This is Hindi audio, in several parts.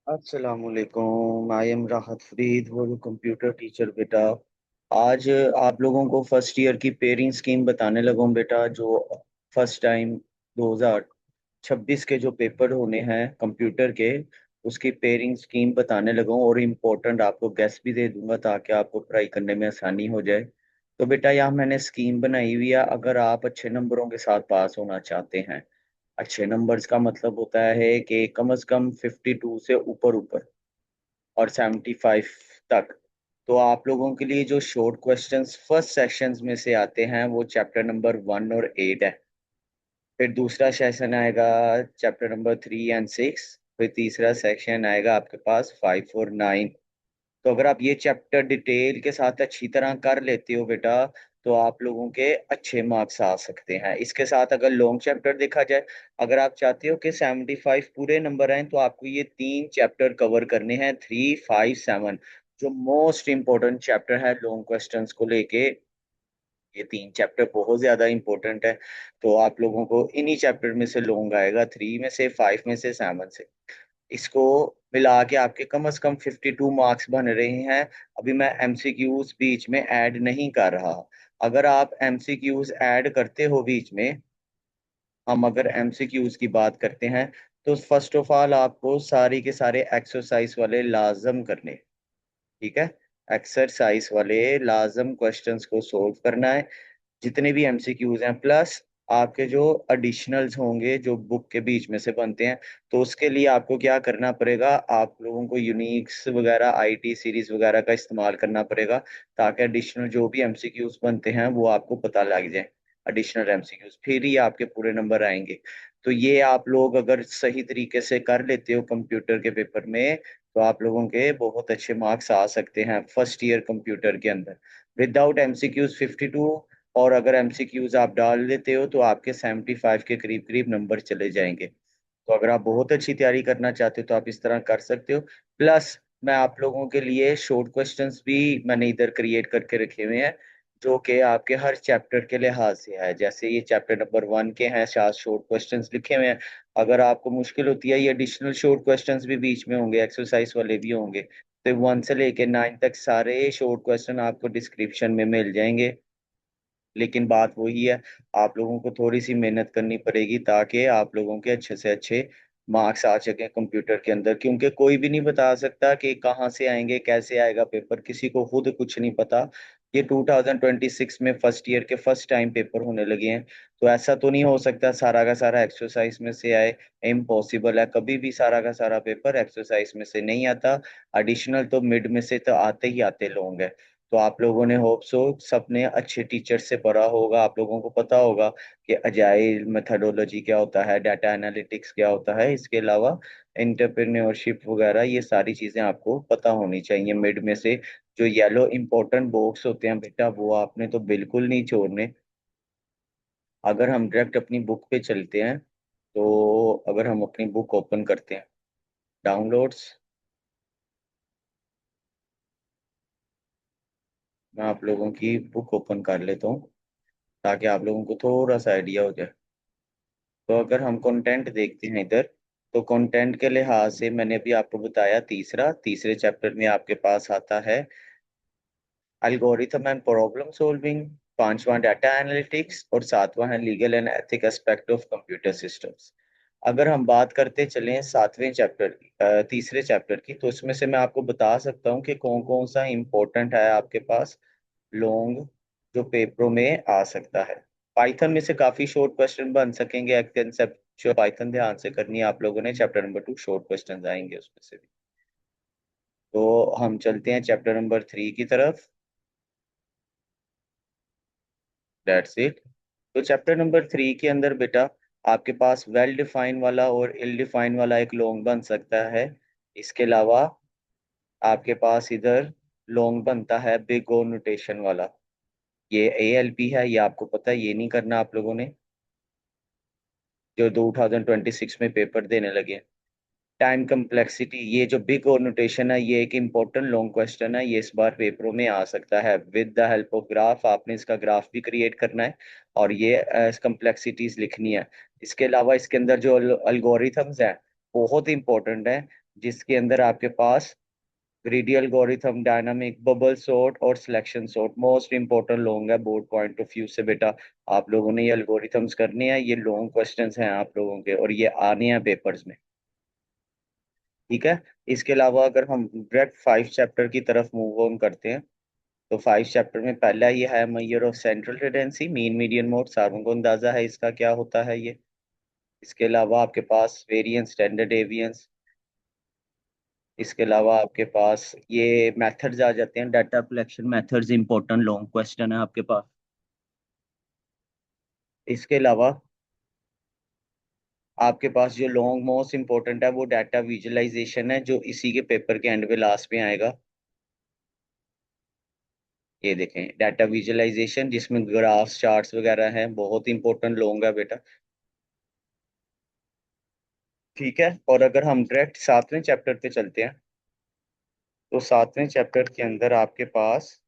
अस्सलामुअलैकुम। आई एम राहत फरीद, वो कंप्यूटर टीचर बेटा। आज आप लोगों को फर्स्ट ईयर की पेयरिंग स्कीम बताने लगा बेटा। जो फर्स्ट टाइम 2026 के जो पेपर होने हैं कंप्यूटर के, उसकी पेयरिंग स्कीम बताने लगा हूँ। और इम्पोर्टेंट आपको गेस भी दे दूंगा ताकि आपको पढ़ाई करने में आसानी हो जाए। तो बेटा यहाँ मैंने स्कीम बनाई हुई है। अगर आप अच्छे नंबरों के साथ पास होना चाहते हैं, अच्छे नंबर्स का मतलब होता है कि कम से कम 52 से ऊपर ऊपर और 75 तक, तो आप लोगों के लिए जो शॉर्ट क्वेश्चंस फर्स्ट सेशंस में से आते हैं वो चैप्टर नंबर 1 और 8 है। फिर दूसरा सेशन आएगा चैप्टर नंबर 3 एंड 6। फिर तीसरा सेक्शन आएगा आपके पास 5 और 9। तो अगर आप ये चैप्टर डिटेल के साथ अच्छी तरह कर लेते हो बेटा, तो आप लोगों के अच्छे मार्क्स आ सकते हैं। इसके साथ अगर लॉन्ग चैप्टर देखा जाए, अगर आप चाहते हो कि 75 पूरे नंबर आए, तो आपको ये 3 चैप्टर कवर करने हैं, 3, 5, 7। जो मोस्ट इंपॉर्टेंट चैप्टर है लॉन्ग क्वेश्चंस को लेके, ये 3 चैप्टर बहुत ज्यादा इंपॉर्टेंट है। तो आप लोगों को इन्हीं चैप्टर में से लॉन्ग आएगा, 3 में से 5 में से 7 से। इसको मिला के आपके कम से कम 52 मार्क्स बन रहे हैं। अभी मैं एमसीक्यूज बीच में ऐड नहीं कर रहा। अगर आप एमसीक्यूज ऐड करते हो बीच में, हम अगर एमसीक्यूज की बात करते हैं, तो फर्स्ट ऑफ ऑल आपको सारी के सारे एक्सरसाइज वाले लाजम करने। ठीक है, एक्सरसाइज वाले लाजम क्वेश्चंस को सोल्व करना है, जितने भी एमसीक्यूज हैं। प्लस आपके जो एडिशनल्स होंगे जो बुक के बीच में से बनते हैं, तो उसके लिए आपको क्या करना पड़ेगा, आप लोगों को यूनिक्स वगैरह आईटी सीरीज वगैरह का इस्तेमाल करना पड़ेगा, ताकि एडिशनल जो भी एमसीक्यूज बनते हैं वो आपको पता लग जाए। एडिशनल एमसीक्यूज फिर ही आपके पूरे नंबर आएंगे। तो ये आप लोग अगर सही तरीके से कर लेते हो कंप्यूटर के पेपर में, तो आप लोगों के बहुत अच्छे मार्क्स आ सकते हैं फर्स्ट ईयर कंप्यूटर के अंदर। विदाउट एमसीक्यूज 52, और अगर एमसीक्यूज आप डाल देते हो तो आपके 75 के करीब करीब नंबर चले जाएंगे। तो अगर आप बहुत अच्छी तैयारी करना चाहते हो तो आप इस तरह कर सकते हो। प्लस मैं आप लोगों के लिए शॉर्ट क्वेश्चंस भी मैंने इधर क्रिएट करके रखे हुए हैं, जो कि आपके हर चैप्टर के लिहाज से है। जैसे ये चैप्टर नंबर 1 के हैं, 7 शॉर्ट क्वेश्चंस लिखे हुए हैं। अगर आपको मुश्किल होती है, ये एडिशनल शॉर्ट क्वेश्चंस भी बीच में होंगे, एक्सरसाइज वाले भी होंगे। तो 1 से लेके 9 तक सारे शॉर्ट क्वेश्चन आपको डिस्क्रिप्शन में मिल जाएंगे। लेकिन बात वही है, आप लोगों को थोड़ी सी मेहनत करनी पड़ेगी ताकि आप लोगों के अच्छे से अच्छे मार्क्स आ सके कंप्यूटर के अंदर। क्योंकि कोई भी नहीं बता सकता कि कहाँ से आएंगे, कैसे आएगा पेपर, किसी को खुद कुछ नहीं पता। ये 2026 में फर्स्ट ईयर के फर्स्ट टाइम पेपर होने लगे हैं। तो ऐसा तो नहीं हो सकता सारा का सारा एक्सरसाइज में से आए। इम्पॉसिबल है, कभी भी सारा का सारा पेपर एक्सरसाइज में से नहीं आता। एडिशनल तो मिड में से तो आते ही आते लोग हैं। तो आप लोगों ने होप सो सबने अच्छे टीचर से पढ़ा होगा, आप लोगों को पता होगा कि अजाइल मेथडोलॉजी क्या होता है, डाटा एनालिटिक्स क्या होता है। इसके अलावा एंटरप्रेन्योरशिप वगैरह, ये सारी चीजें आपको पता होनी चाहिए मिड में से। जो येलो इंपॉर्टेंट बॉक्स होते हैं बेटा, वो आपने तो बिल्कुल नहीं छोड़ने। अगर हम डायरेक्ट अपनी बुक पे चलते हैं, तो अगर हम अपनी बुक ओपन करते हैं, डाउनलोड्स, मैं आप लोगों की बुक ओपन कर लेता हूँ ताकि आप लोगों को थोड़ा सा आइडिया हो जाए। तो अगर हम कंटेंट देखते हैं इधर, तो कंटेंट के लिहाज से मैंने अभी आपको बताया, तीसरे चैप्टर में आपके पास आता है एल्गोरिथम एंड प्रॉब्लम सॉल्विंग, पांचवा डाटा एनालिटिक्स, और सातवां है legal and ethic aspect of computer systems. अगर हम बात करते चलें सातवें चैप्टर की, तीसरे चैप्टर की, तो इसमें से मैं आपको बता सकता हूँ कि कौन कौन सा इंपॉर्टेंट है आपके पास लॉन्ग, जो पेपरों में आ सकता है। पाइथन में से काफी शॉर्ट क्वेश्चन बन सकेंगे, कंसेप्चुअल पाइथन ध्यान से करनी है आप लोगों ने। चैप्टर नंबर 2 शॉर्ट क्वेश्चन आएंगे उसमें से भी। तो हम चलते हैं चैप्टर नंबर 3 की तरफ। That's it. तो चैप्टर नंबर 3 के अंदर बेटा आपके पास वेल डिफाइन वाला और इल डिफाइन वाला एक लॉन्ग बन सकता है। इसके अलावा आपके पास इधर लॉन्ग बनता है बिग ओ नोटेशन वाला। ये ALP है, ये आपको पता है, ये नहीं करना आप लोगों ने, जो 2026 में पेपर देने लगे। टाइम कम्प्लेक्सिटी, ये जो बिग और नोटेशन है, ये एक इम्पोर्टेंट लॉन्ग क्वेश्चन है, ये इस बार पेपरों में आ सकता है। With the help of graph, आपने इसका ग्राफ भी क्रिएट करना है और ये कम्प्लेक्सिटीज लिखनी है। इसके अलावा इसके अंदर जो अल्गोरिथम्स हैं, बहुत इंपॉर्टेंट है। जिसके अंदर आपके पास greedy algorithm, dynamic, bubble sort और selection sort most important long है बोर्ड पॉइंट ऑफ व्यू से बेटा। आप लोगों ने ये एल्गोरिथम्स करने हैं, ये लॉन्ग क्वेश्चंस हैं आप लोगों के, और ये आने हैं पेपर्स में। ठीक है। इसके अलावा अगर हम डायरेक्ट 5 चैप्टर की तरफ मूव ऑन करते हैं, तो 5 चैप्टर में पहला ये है measure of central tendency, mean median mode, सारों को अंदाजा है इसका क्या होता है ये। इसके अलावा आपके पास वेरिएंस, स्टैंडर्ड डेविएंस। इसके अलावा आपके पास ये मेथड्स आ जाते हैं, data collection methods, important long question है आपके पास। इसके अलावा आपके पास जो लॉन्ग मोस्ट इंपॉर्टेंट है वो डाटा विजुअलाइजेशन है, जो इसी के पेपर के एंड में लास्ट में आएगा। ये देखें डाटा विजुअलाइजेशन, जिसमें ग्राफ्स, चार्ट्स वगैरह हैं, बहुत इंपॉर्टेंट लॉन्ग है बेटा। ठीक है। और अगर हम डायरेक्ट 7वें चैप्टर पे चलते हैं, तो 7वें चैप्टर के अंदर आपके पास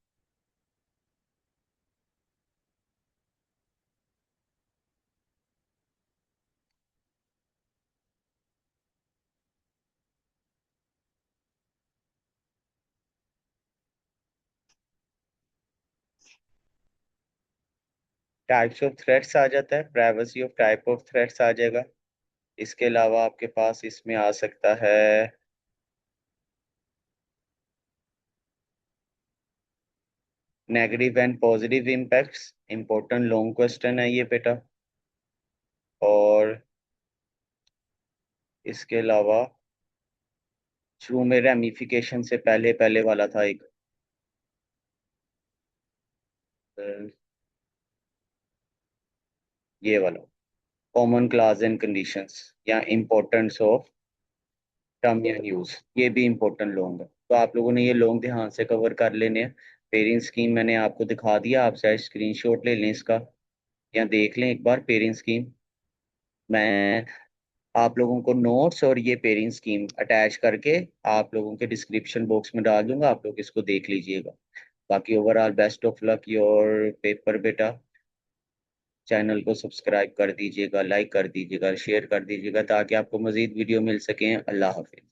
टाइप्स ऑफ थ्रेट्स आ जाता है, privacy of type of threats आ जाएगा। इसके अलावा आपके पास इसमें आ सकता है negative and positive impacts, important long question है ये बेटा। और इसके अलावा शुरू में रेमिफिकेशन से पहले पहले वाला था एक, अ, ये वाला कॉमन क्लास एंड कंडीशंस, या importance of term and use, ये भी इंपॉर्टेंट लॉन्ग है। तो आप लोगों ने ये लॉन्ग ध्यान से कवर कर लेने हैं। पेरेंट स्कीम मैंने आपको दिखा दिया, आप चाहे स्क्रीनशॉट ले लें इसका, या देख लें एक बार पेरेंट स्कीम। मैं आप लोगों को नोट्स और ये पेरेंट स्कीम अटैच करके आप लोगों के डिस्क्रिप्शन बॉक्स में डाल दूंगा, आप लोग इसको देख लीजिएगा। बाकी overall best of luck your paper बेटा। चैनल को सब्सक्राइब कर दीजिएगा, लाइक कर दीजिएगा, शेयर कर दीजिएगा, ताकि आपको मजीद वीडियो मिल सके। अल्लाह हाफिज।